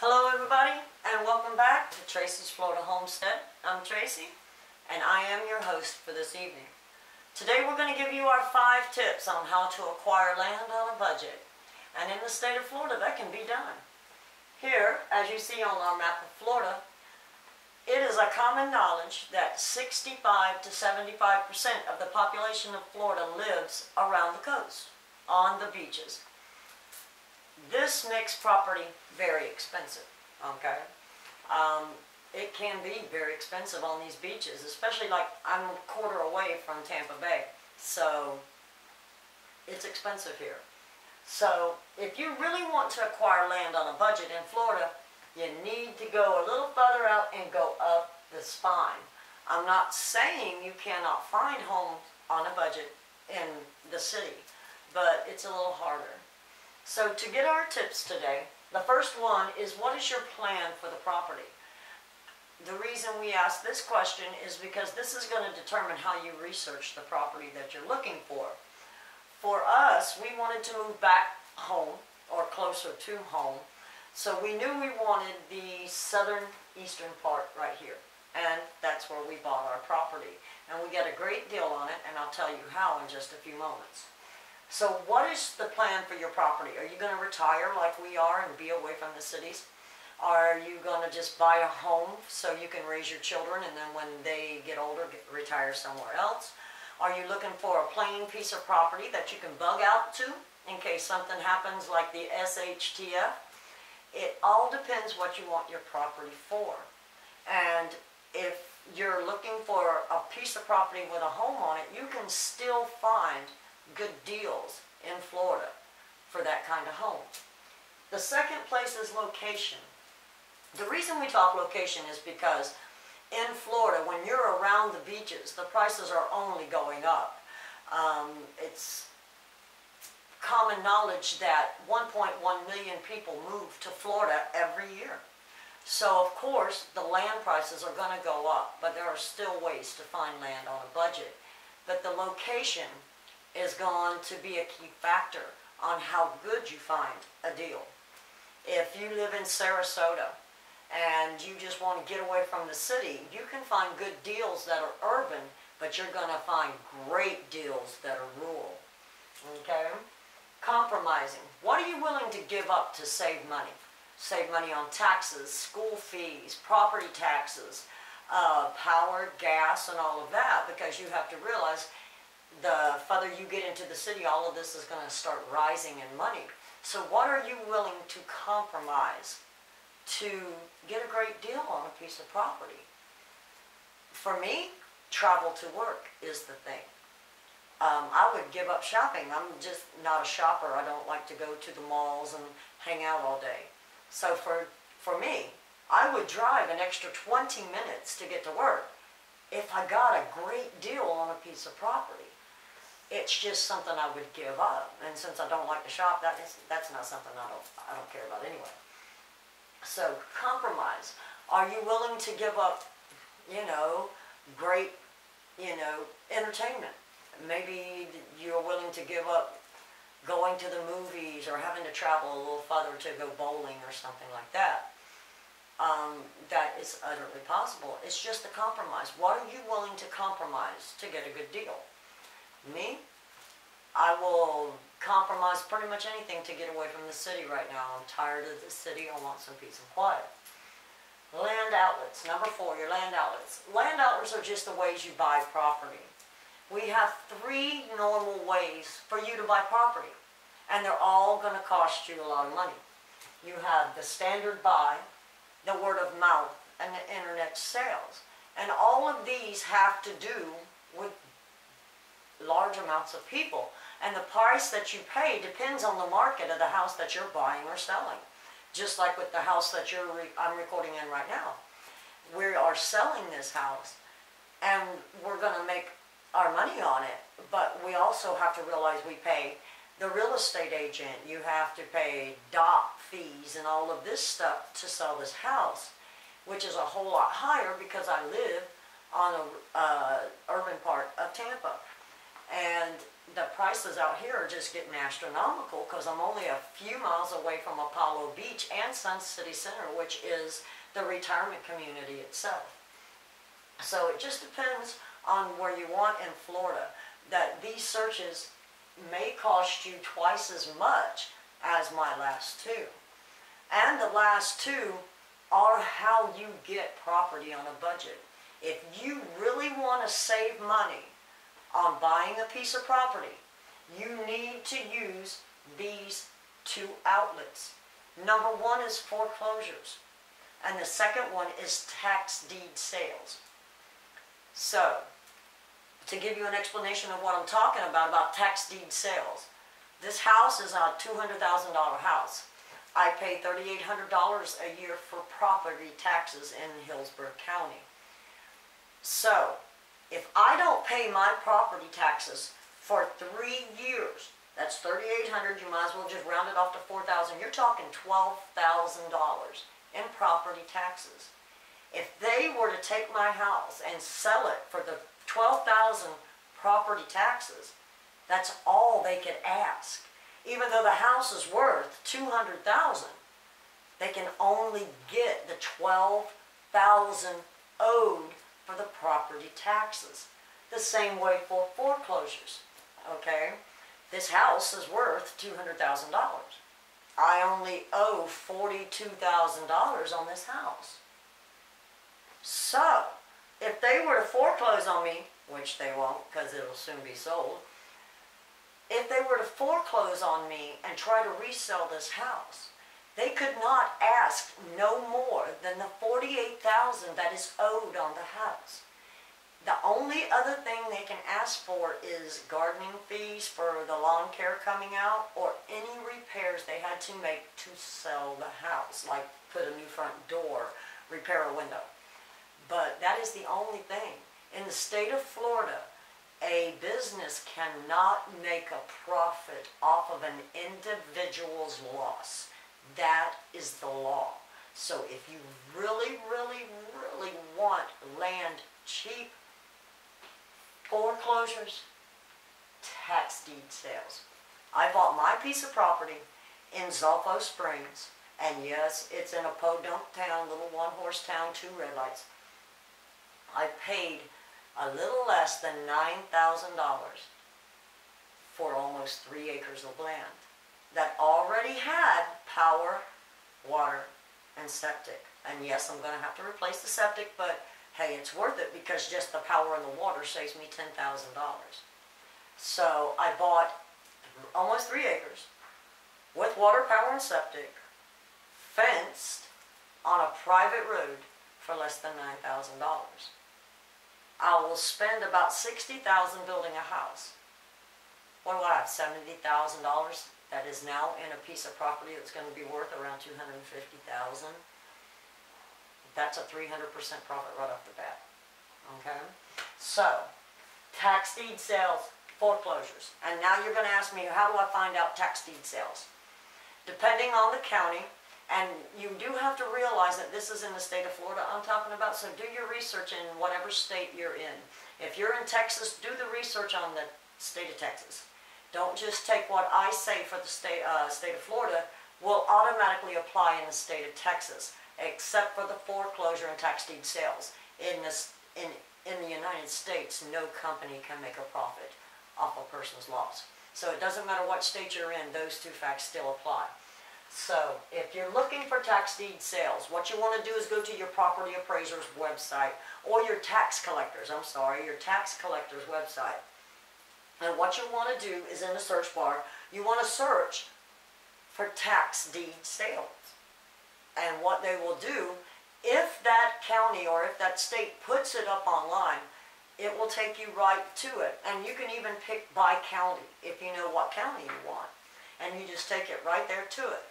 Hello everybody, and welcome back to Tracy's Florida Homestead. I'm Tracy, and I am your host for this evening. Today we're going to give you our 5 tips on how to acquire land on a budget. And in the state of Florida, that can be done. Here, as you see on our map of Florida, it is a common knowledge that 65 to 75% of the population of Florida lives around the coast, on the beaches. This makes property very expensive, okay? It can be very expensive on these beaches, especially like I'm a quarter away from Tampa Bay, so it's expensive here. So if you really want to acquire land on a budget in Florida, you need to go a little further out and go up the spine. I'm not saying you cannot find homes on a budget in the city, but it's a little harder. So to get our tips today, the first one is, what is your plan for the property? The reason we ask this question is because this is going to determine how you research the property that you're looking for. For us, we wanted to move back home or closer to home, so we knew we wanted the eastern part right here, and that's where we bought our property. And we got a great deal on it, and I'll tell you how in just a few moments. So what is the plan for your property? Are you going to retire like we are and be away from the cities? Are you going to just buy a home so you can raise your children and then when they get older, retire somewhere else? Are you looking for a plain piece of property that you can bug out to in case something happens like the SHTF? It all depends what you want your property for. And if you're looking for a piece of property with a home on it, you can still find good deals in Florida for that kind of home. The second place is location. The reason we talk location is because in Florida, when you're around the beaches, the prices are only going up. It's common knowledge that 1.1 million people move to Florida every year. So of course the land prices are going to go up, but there are still ways to find land on a budget. But the location is going to be a key factor on how good you find a deal. If you live in Sarasota and you just want to get away from the city, you can find good deals that are urban, but you're going to find great deals that are rural. Okay? Compromising. What are you willing to give up to save money? Save money on taxes, school fees, property taxes, power, gas, and all of that, because you have to realize the further you get into the city, all of this is going to start rising in money. So what are you willing to compromise to get a great deal on a piece of property? For me, travel to work is the thing. I would give up shopping. I'm just not a shopper. I don't like to go to the malls and hang out all day. So for me, I would drive an extra 20 minutes to get to work if I got a great deal on a piece of property. It's just something I would give up, and since I don't like to shop, that's not something I don't care about anyway. So compromise. Are you willing to give up, great, entertainment? Maybe you're willing to give up going to the movies or having to travel a little further to go bowling or something like that. That is utterly possible. It's just a compromise. What are you willing to compromise to get a good deal? Me, I will compromise pretty much anything to get away from the city right now. I'm tired of the city. I want some peace and quiet. Land outlets. Number 4, your land outlets. Land outlets are just the ways you buy property. We have 3 normal ways for you to buy property, and they're all going to cost you a lot of money. You have the standard buy, the word of mouth, and the internet sales. And all of these have to do with large amounts of people, and the price that you pay depends on the market of the house that you're buying or selling. Just like with the house that I'm recording in right now. We are selling this house and we're going to make our money on it, but we also have to realize we pay the real estate agent, you have to pay dock fees and all of this stuff to sell this house, which is a whole lot higher because I live on a urban part of Tampa. And the prices out here are just getting astronomical because I'm only a few miles away from Apollo Beach and Sun City Center, which is the retirement community itself. So it just depends on where you want in Florida. That these searches may cost you twice as much as my last two. And the last two are how you get property on a budget. If you really want to save money on buying a piece of property, you need to use these two outlets. Number one is foreclosures, and the second one is tax deed sales. So, to give you an explanation of what I'm talking about tax deed sales, this house is a $200,000 house. I pay $3,800 a year for property taxes in Hillsborough County. So, if I don't pay my property taxes for 3 years, that's $3,800, you might as well just round it off to $4,000. You're talking $12,000 in property taxes. If they were to take my house and sell it for the $12,000 property taxes, that's all they could ask. Even though the house is worth $200,000, they can only get the $12,000 owed for the property taxes. The same way for foreclosures, okay? This house is worth $200,000. I only owe $42,000 on this house. So, if they were to foreclose on me, which they won't because it'll soon be sold, if they were to foreclose on me and try to resell this house, they could not ask no more than the $48,000 that is owed on the house. The only other thing they can ask for is gardening fees for the lawn care coming out, or any repairs they had to make to sell the house, like put a new front door, repair a window. But that is the only thing. In the state of Florida, a business cannot make a profit off of an individual's loss. That is the law. So if you really, really, really want land cheap, foreclosures, tax deed sales. I bought my piece of property in Zolfo Springs, and yes, it's in a podunk town, little one-horse town, 2 red lights. I paid a little less than $9,000 for almost 3 acres of land that already had power, water, and septic. And yes, I'm going to have to replace the septic, but hey, it's worth it because just the power and the water saves me $10,000. So I bought almost 3 acres with water, power, and septic, fenced on a private road for less than $9,000. I will spend about $60,000 building a house. What do I have, $70,000 that is now in a piece of property that's going to be worth around $250,000? That's a 300% profit right off the bat. Okay? So, tax deed sales, foreclosures. And now you're going to ask me, how do I find out tax deed sales? Depending on the county, and you do have to realize that this is in the state of Florida I'm talking about, so do your research in whatever state you're in. If you're in Texas, do the research on the state of Texas. Don't just take what I say for the state of Florida will automatically apply in the state of Texas, except for the foreclosure and tax deed sales. In the United States, no company can make a profit off a person's loss. So it doesn't matter what state you're in, those two facts still apply. So, if you're looking for tax deed sales, what you want to do is go to your property appraiser's website, or your tax collector's website. And what you want to do is in the search bar, you want to search for tax deed sales. And what they will do, if that county or if that state puts it up online, it will take you right to it. And you can even pick by county if you know what county you want. And you just take it right there to it.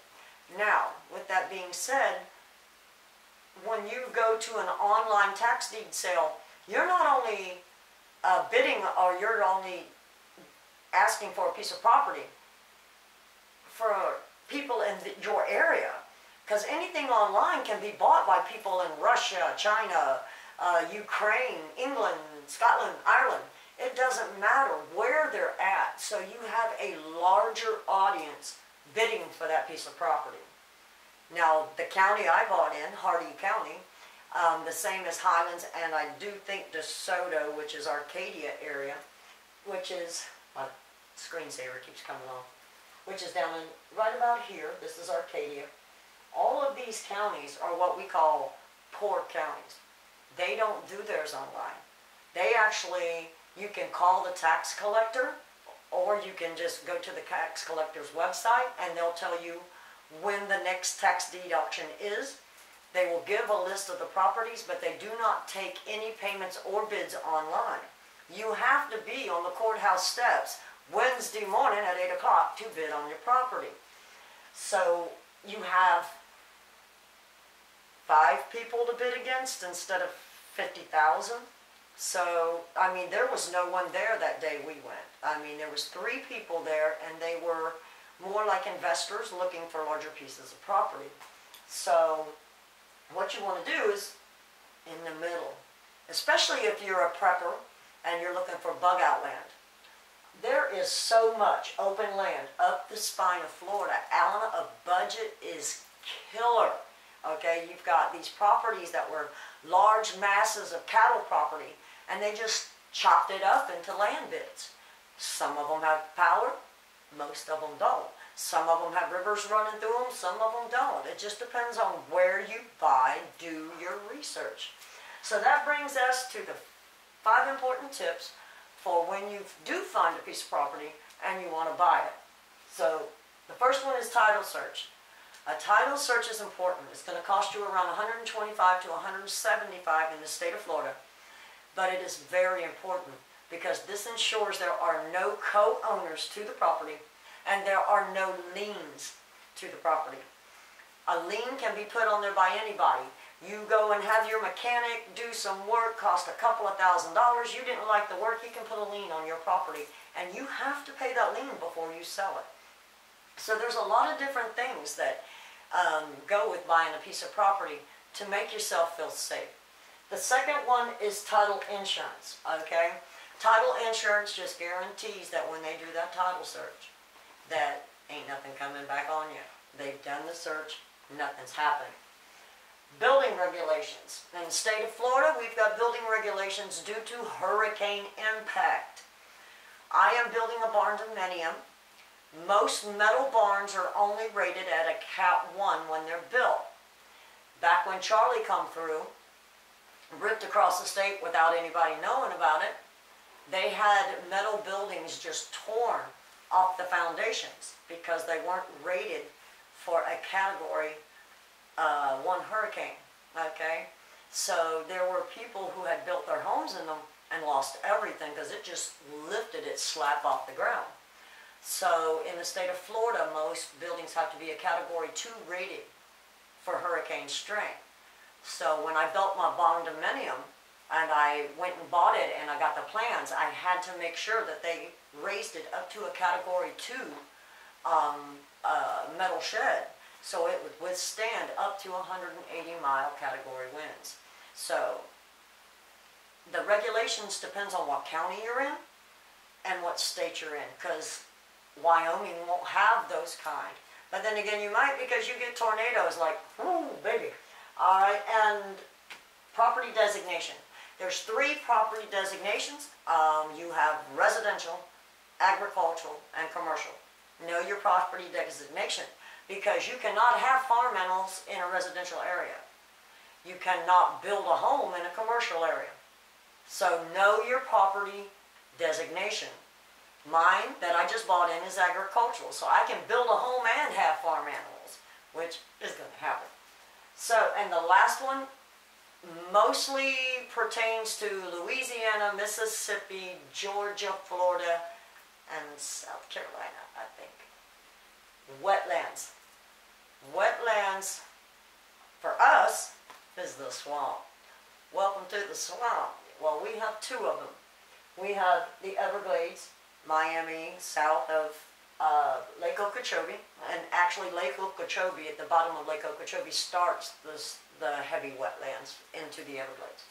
Now, with that being said, when you go to an online tax deed sale, you're not only bidding, or you're only asking for a piece of property for people in your area, because anything online can be bought by people in Russia, China, Ukraine, England, Scotland, Ireland. It doesn't matter where they're at, so you have a larger audience bidding for that piece of property. Now, the county I bought in, Hardee County, the same as Highlands, and I do think DeSoto, which is Arcadia area, which is, my screensaver keeps coming on, which is down in, right about here. This is Arcadia. All of these counties are what we call poor counties. They don't do theirs online. They actually, you can call the tax collector, or you can just go to the tax collector's website and they'll tell you when the next tax deed auction is. They will give a list of the properties, but they do not take any payments or bids online. You have to be on the courthouse steps Wednesday morning at 8 o'clock to bid on your property. So you have 5 people to bid against instead of 50,000. So, I mean, there was no one there that day we went. I mean, there was 3 people there, and they were more like investors looking for larger pieces of property. So, what you want to do is in the middle, especially if you're a prepper and you're looking for bug out land. There is so much open land up the spine of Florida. Allen, a budget is killer. Okay, you've got these properties that were large masses of cattle property, and they just chopped it up into land bits. Some of them have power, most of them don't. Some of them have rivers running through them, some of them don't. It just depends on where you buy, do your research. So that brings us to the 5 important tips for when you do find a piece of property and you want to buy it. So the first one is title search. A title search is important. It's going to cost you around $125 to $175 in the state of Florida, but it is very important because this ensures there are no co-owners to the property and there are no liens to the property. A lien can be put on there by anybody. You go and have your mechanic do some work, cost a couple of $1,000s. You didn't like the work, he can put a lien on your property, and you have to pay that lien before you sell it. So there's a lot of different things that go with buying a piece of property to make yourself feel safe. The second one is title insurance, okay? Title insurance just guarantees that when they do that title search, that ain't nothing coming back on you. They've done the search, nothing's happening. Building regulations. In the state of Florida, we've got building regulations due to hurricane impact. I am building a barn-dominium. Most metal barns are only rated at a Cat 1 when they're built. Back when Charlie come through, ripped across the state without anybody knowing about it, they had metal buildings just torn off the foundations because they weren't rated for a Category 1 hurricane, okay? So there were people who had built their homes in them and lost everything because it just lifted its slab off the ground. So in the state of Florida, most buildings have to be a Category 2 rated for hurricane strength. So when I built my barn-dominium and I went and bought it and I got the plans, I had to make sure that they raised it up to a Category 2 metal shed, so it would withstand up to 180-mile category winds. So the regulations depends on what county you're in and what state you're in, because Wyoming won't have those kind. But then again, you might, because you get tornadoes like, whoo, baby. All right, and property designation. There's 3 property designations. You have residential, agricultural, and commercial. Know your property designation, because you cannot have farm animals in a residential area. You cannot build a home in a commercial area. So know your property designation. Mine that I just bought in is agricultural, so I can build a home and have farm animals, which is going to happen. So, and the last one mostly pertains to Louisiana, Mississippi, Georgia, Florida, and South Carolina, I think. Wetlands. Wetlands, for us, is the swamp. Welcome to the swamp. Well, we have 2 of them. We have the Everglades, Miami, south of Lake Okeechobee, and actually Lake Okeechobee, at the bottom of Lake Okeechobee, starts the heavy wetlands into the Everglades.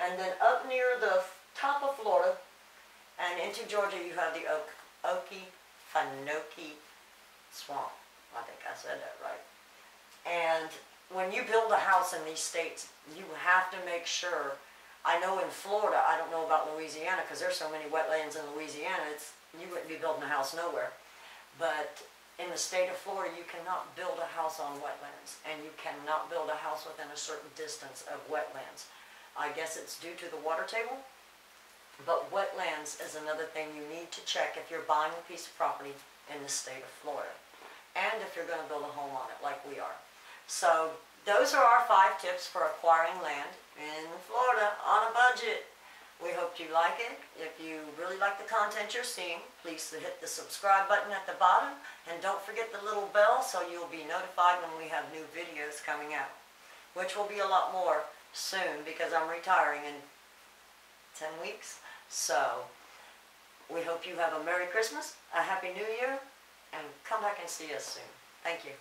And then up near the top of Florida And into Georgia you have the Okefenokee Swamp. I think I said that right. And when you build a house in these states, you have to make sure, I know in Florida, I don't know about Louisiana because there's so many wetlands in Louisiana, you wouldn't be building a house nowhere. But in the state of Florida, you cannot build a house on wetlands, and you cannot build a house within a certain distance of wetlands. I guess it's due to the water table, but wetlands is another thing you need to check if you're buying a piece of property in the state of Florida, and if you're going to build a home on it like we are. So those are our 5 tips for acquiring land in Florida on a budget. We hope you like it. If you really like the content you're seeing, please hit the subscribe button at the bottom, and don't forget the little bell so you'll be notified when we have new videos coming out, which will be a lot more soon because I'm retiring in 10 weeks. So we hope you have a Merry Christmas, a Happy New Year, and come back and see us soon. Thank you.